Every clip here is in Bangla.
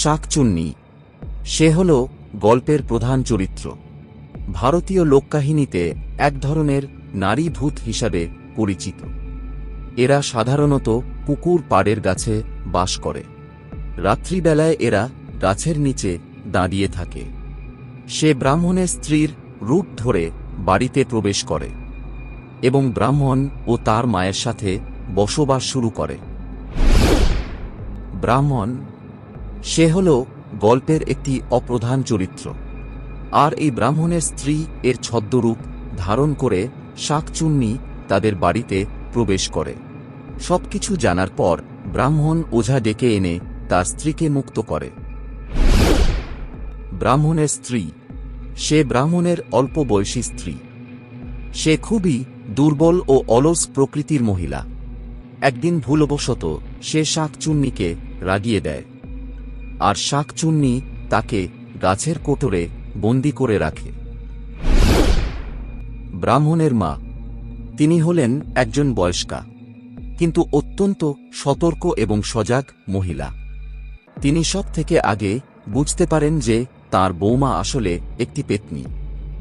শাঁকচুন্নী। সে হল গল্পের প্রধান চরিত্র। ভারতীয় লোককাহিনীতে এক ধরনের নারী ভূত হিসাবে পরিচিত। এরা সাধারণত পুকুর পাড়ের গাছে বাস করে। রাত্রিবেলায় এরা গাছের নিচে দাঁড়িয়ে থাকে। সে ব্রাহ্মণের স্ত্রীর রূপ ধরে বাড়িতে প্রবেশ করে এবং ব্রাহ্মণ ও তার মায়ের সাথে বসবাস শুরু করে। ব্রাহ্মণ, সে হল গল্পের একটি অপ্রধান চরিত্র। আর এই ব্রাহ্মণের স্ত্রী এর ছদ্মরূপ ধারণ করে শাঁকচুন্নী তাদের বাড়িতে প্রবেশ করে। সবকিছু জানার পর ব্রাহ্মণ ওঝা ডেকে এনে তার স্ত্রীকে মুক্ত করে। ব্রাহ্মণের স্ত্রী, সে ব্রাহ্মণের অল্প বয়সী স্ত্রী। সে খুবই দুর্বল ও অলস প্রকৃতির মহিলা। একদিন ভুলবশত সে শাঁকচুন্নীকে রাগিয়ে দেয়, আর শাঁকচুন্নী তাকে গাছের কোটরে বন্দী করে রাখে। ব্রাহ্মণের মা, তিনি হলেন একজন বয়স্কা কিন্তু অত্যন্ত সতর্ক এবং সজাগ মহিলা। তিনি সব থেকে আগে বুঝতে পারেন যে তার বৌমা আসলে একটি পেত্নী।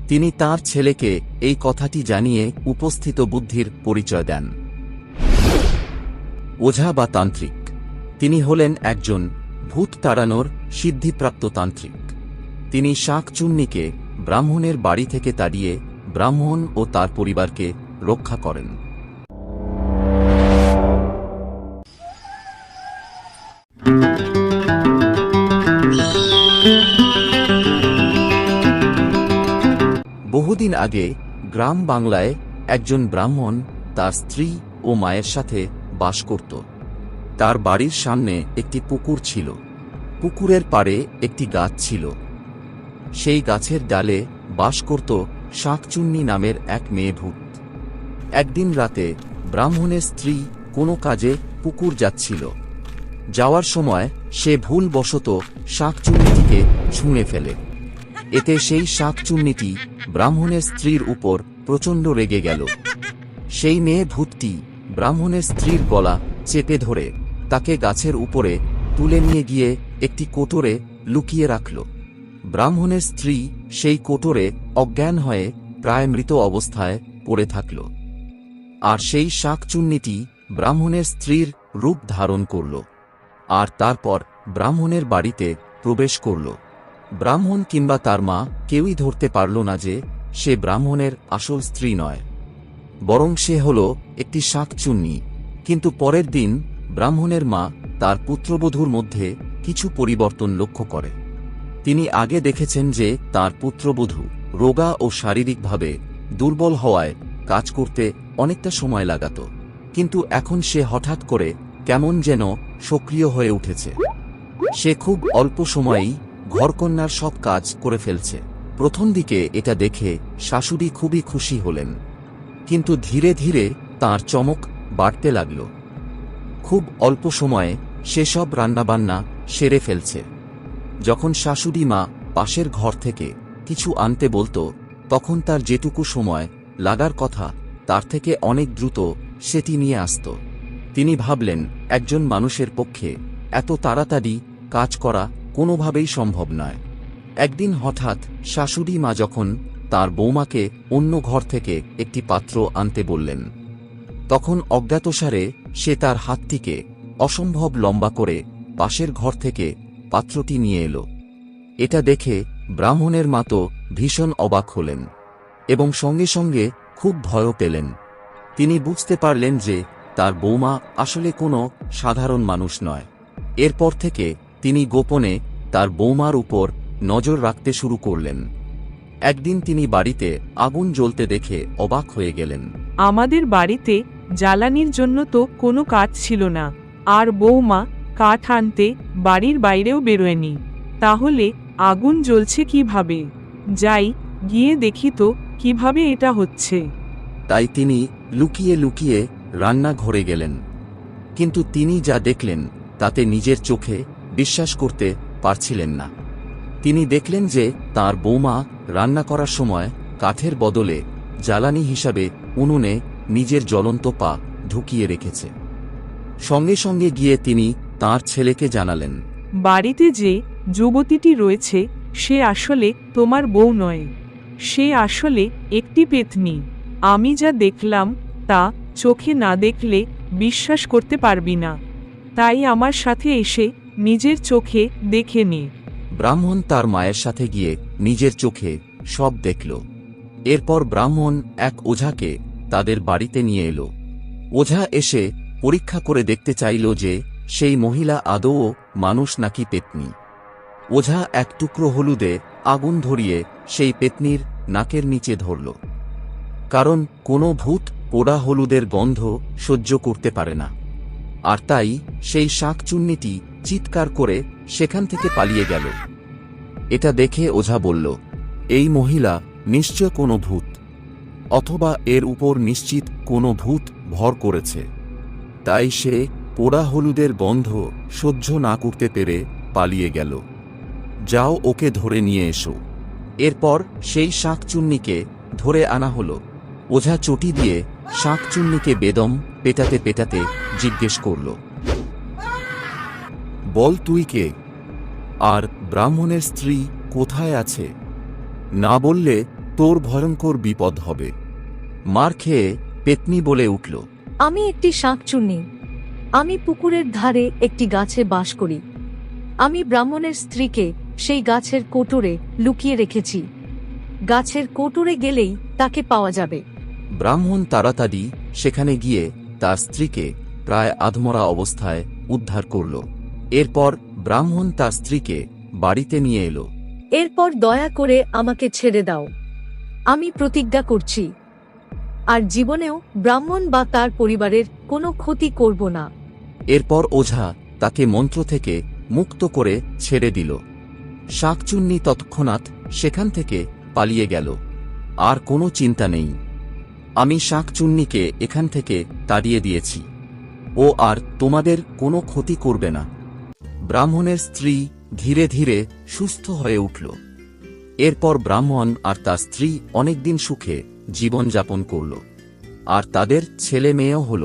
তিনি তার ছেলেকে এই কথাটি জানিয়ে উপস্থিত বুদ্ধির পরিচয় দেন। ওঝা বা তান্ত্রিক, তিনি হলেন একজন ভূত তাড়ানোর সিদ্ধিপ্রাপ্ত তান্ত্রিক। তিনি শাঁকচুন্নীকে ব্রাহ্মণের বাড়ি থেকে তাড়িয়ে ব্রাহ্মণ ও তার পরিবারকে রক্ষা করেন। বহুদিন আগে গ্রাম বাংলায় একজন ব্রাহ্মণ তার স্ত্রী ও মায়ের সাথে বাস করত। তার বাড়ির সামনে একটি পুকুর ছিল। পুকুরের পাড়ে একটি গাছ ছিল। সেই গাছের ডালে বাস করত শাঁকচুন্নী নামের এক মেয়ে ভূত। একদিন রাতে ব্রাহ্মণের স্ত্রী কোনো কাজে পুকুর যাচ্ছিল। যাওয়ার সময় সে ভুলবশত শাঁকচুন্নীটিকে ছুঁড়ে ফেলে। এতে সেই শাঁকচুন্নীটি ব্রাহ্মণের স্ত্রীর উপর প্রচণ্ড রেগে গেল। সেই মেয়ে ভূতটি ব্রাহ্মণের স্ত্রীর গলা চেপে ধরে তাকে গাছের উপরে তুলে নিয়ে গিয়ে একটি কোটরে লুকিয়ে রাখল। ব্রাহ্মণের স্ত্রী সেই কোটরে অজ্ঞান হয়ে প্রায় মৃত অবস্থায় পড়ে থাকল। আর সেই শাঁকচুন্নীটি ব্রাহ্মণের স্ত্রীর রূপ ধারণ করল আর তারপর ব্রাহ্মণের বাড়িতে প্রবেশ করল। ব্রাহ্মণ কিংবা তার মা কেউই ধরতে পারল না যে সে ব্রাহ্মণের আসল স্ত্রী নয়, বরং সে হল একটি শাঁকচুন্নী। কিন্তু পরের দিন ব্রাহ্মণের মা তার পুত্রবধূর মধ্যে কিছু পরিবর্তন লক্ষ্য করে। তিনি আগে দেখেছেন যে তার পুত্রবধূ রোগা ও শারীরিকভাবে দুর্বল হওয়ায় কাজ করতে অনেকটা সময় লাগাত, কিন্তু এখন সে হঠাৎ করে কেমন যেন সক্রিয় হয়ে উঠেছে। সে খুব অল্প সময়েই ঘরকন্যার সব কাজ করে ফেলছে। প্রথম দিকে এটা দেখে শাশুড়ি খুবই খুশি হলেন, কিন্তু ধীরে ধীরে তার চমক বাড়তে লাগল। খুব অল্প সময়ে সে সব রান্নাবান্না সেরে ফেলছে। যখন শাশুড়ি মা পাশের ঘর থেকে কিছু আনতে বলতো, তখন তার যেটুকু সময় লাগার কথা তার থেকে অনেক দ্রুত সেটি নিয়ে আসত। তিনি ভাবলেন, একজন মানুষের পক্ষে এত তাড়াতাড়ি কাজ করা কোনোভাবেই সম্ভব নয়। একদিন হঠাৎ শাশুড়ি মা যখন তার বৌমাকে অন্য ঘর থেকে একটি পাত্র আনতে বললেন, তখন অজ্ঞাতসারে সে তার হাতটিকে অসম্ভব লম্বা করে পাশের ঘর থেকে পাত্রটি নিয়ে এলো। এটা দেখে ব্রাহ্মণের মা তো ভীষণ অবাক হলেন এবং সঙ্গে সঙ্গে খুব ভয়ও পেলেন। তিনি বুঝতে পারলেন যে তার বৌমা আসলে কোনো সাধারণ মানুষ নয়। এরপর থেকে তিনি গোপনে তার বৌমার উপর নজর রাখতে শুরু করলেন। একদিন তিনি বাড়িতে আগুন জ্বলতে দেখে অবাক হয়ে গেলেন। আমাদের বাড়িতে জ্বালানির জন্য তো কোনো কাঠ ছিল না, আর বৌমা কাঠ আনতে বাড়ির বাইরেও বেরোয়নি। তাহলে আগুন জ্বলছে কিভাবে? যাই গিয়ে দেখি তো কিভাবে এটা হচ্ছে। তাই তিনি লুকিয়ে লুকিয়ে রান্নাঘরে গেলেন, কিন্তু তিনি যা দেখলেন তাতে নিজের চোখে বিশ্বাস করতে পারছিলেন না। তিনি দেখলেন যে তার বৌমা রান্না করার সময় কাঠের বদলে জ্বালানি হিসাবে উনুনে নিজের জ্বলন্ত পা ঢুকিয়ে রেখেছে। সঙ্গে সঙ্গে গিয়ে তিনি তার ছেলেকে জানালেন। বাড়িতে যে যুবতীটি রয়েছে সে আসলে তোমার বউ নয়, সে আসলে একটি পেতনি। আমি যা দেখলাম তা চোখে না দেখলে বিশ্বাস করতে পারবি না, তাই আমার সাথে এসে নিজের চোখে দেখে নে। ব্রাহ্মণ তার মায়ের সাথে গিয়ে নিজের চোখে সব দেখল। এরপর ব্রাহ্মণ এক ওঝাকে তাদের বাড়িতে নিয়ে এলো। ওঝা এসে পরীক্ষা করে দেখতে চাইল যে সেই মহিলা আদৌ মানুষ নাকি পেতনি। ওঝা এক টুকরো হলুদে আগুন ধরিয়ে সেই পেতনির নাকের নিচে ধরল, কারণ কোনো ভূত পোড়া হলুদের গন্ধ সহ্য করতে পারে না। আর তাই সেই শাঁকচুন্নিটি চিৎকার করে সেখান থেকে পালিয়ে গেল। এটা দেখে ওঝা বলল, এই মহিলা নিশ্চয় কোনো ভূত, অথবা এর উপর নিশ্চিত কোনো ভূত ভর করেছে, তাই সে পোড়া হলুদের গন্ধ সহ্য না করতে পেরে পালিয়ে গেল। যাও ওকে ধরে নিয়ে এসো। এরপর সেই শাঁকচুন্নিকে ধরে আনা হলো। ওঝা চটি দিয়ে শাঁকচুন্নিকে বেদম পেটাতে পেটাতে জিজ্ঞেস করল, বল তুই কে, আর ব্রাহ্মণের স্ত্রী কোথায় আছে? না বললে তোর ভয়ঙ্কর বিপদ হবে। মার খেয়ে পেতনি বলে উঠল, আমি একটি শাঁকচুন্নি। আমি পুকুরের ধারে একটি গাছে বাস করি। আমি ব্রাহ্মণের স্ত্রীকে সেই গাছের কোটরে লুকিয়ে রেখেছি। গাছের কোটরে গেলেই তাকে পাওয়া যাবে। ব্রাহ্মণ তাড়াতাড়ি সেখানে গিয়ে তার স্ত্রীকে প্রায় আধমরা অবস্থায় উদ্ধার করল। এরপর ব্রাহ্মণ তার স্ত্রীকে বাড়িতে নিয়ে এলো। এরপর দয়া করে আমাকে ছেড়ে দাও। আমি প্রতিজ্ঞা করছি আর জীবনেও ব্রাহ্মণ বা তার পরিবারের কোনো ক্ষতি করব না। এরপর ওঝা তাকে মন্ত্র থেকে মুক্ত করে ছেড়ে দিল। শাঁকচুন্নি তৎক্ষণাৎ সেখান থেকে পালিয়ে গেল। আর কোনো চিন্তা নেই, আমি শাঁকচুন্নিকে এখান থেকে তাড়িয়ে দিয়েছি, ও আর তোমাদের কোনো ক্ষতি করবে না। ব্রাহ্মণের স্ত্রী ধীরে ধীরে সুস্থ হয়ে উঠল। এরপর ব্রাহ্মণ আর তার স্ত্রী অনেকদিন সুখে জীবনযাপন করল, আর তাদের ছেলে মেয়েও হল।